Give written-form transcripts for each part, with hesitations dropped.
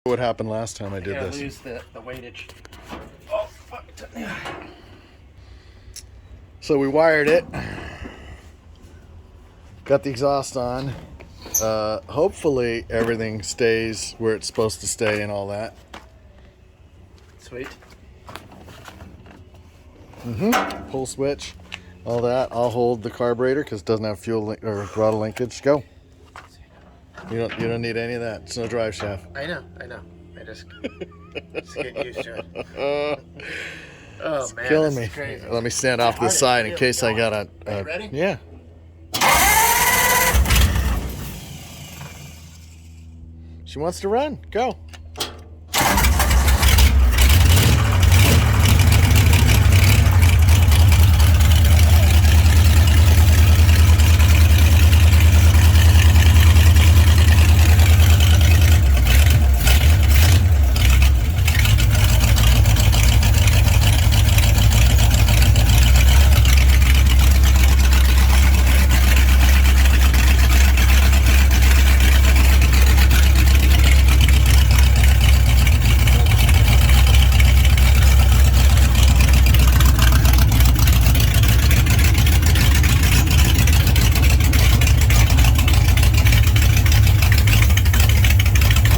What happened last time I did this? Lose the weightage. Oh, fuck. So we wired it. Got the exhaust on. Hopefully everything stays where it's supposed to stay and all that. Sweet. Pull switch, all that. I'll hold the carburetor because it doesn't have fuel or throttle linkage. Go. You don't need any of that. It's no drive shaft. I know. I just get used to it. Oh It's man, killing this me. is crazy. Let me stand off this side in case I got Are you ready? Yeah. She wants to run. Go.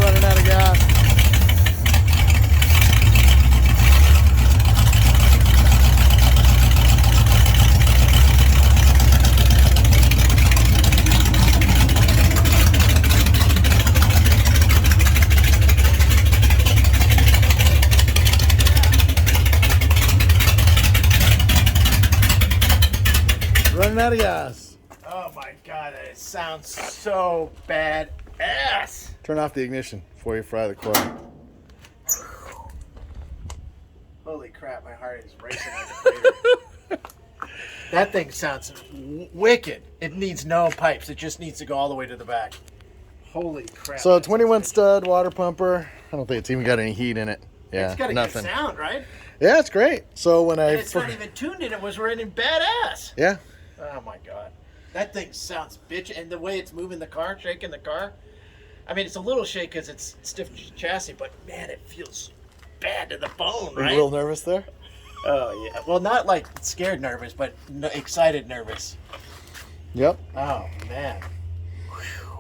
Running out of gas. Running out of gas. Oh my god, it sounds so bad ass. Turn off the ignition before you fry the coil. Holy crap, my heart is racing like a freighter. That thing sounds wicked. It needs no pipes. It just needs to go all the way to the back. Holy crap. So that 21 sounds stud water pumper. I don't think it's even got any heat in it. Yeah, It's got a nothing. good sound, right? Yeah, it's great. So when And it's not even tuned in. It was running badass. yeah, Oh my god. That thing sounds bitch. And the way it's moving the car, shaking the car. I mean, it's a little shake because it's stiff chassis, but man, it feels bad to the bone, are you right? a little nervous there? Oh yeah. Well, not like scared nervous, but excited nervous. Yep. Oh man. Whew.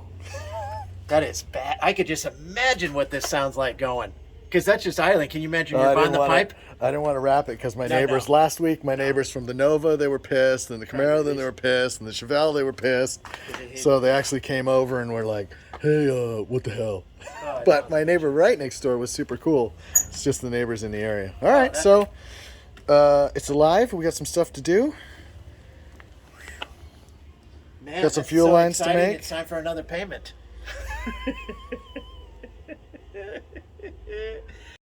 That is bad. I could just imagine what this sounds like going. Because that's just idling. Can you imagine you're on the pipe? I didn't want to wrap it because my No, neighbors no. last week, my neighbors from the Nova, they were pissed, and the Camaro, then they were pissed, and the Chevelle, they were pissed. So they actually came over and were like, "Hey, what the hell?" Oh, But my neighbor right next door was super cool. It's just the neighbors in the area. All right, so it's alive. We got some stuff to do. Man, got some that's fuel so lines to exciting. make. It's time for another payment.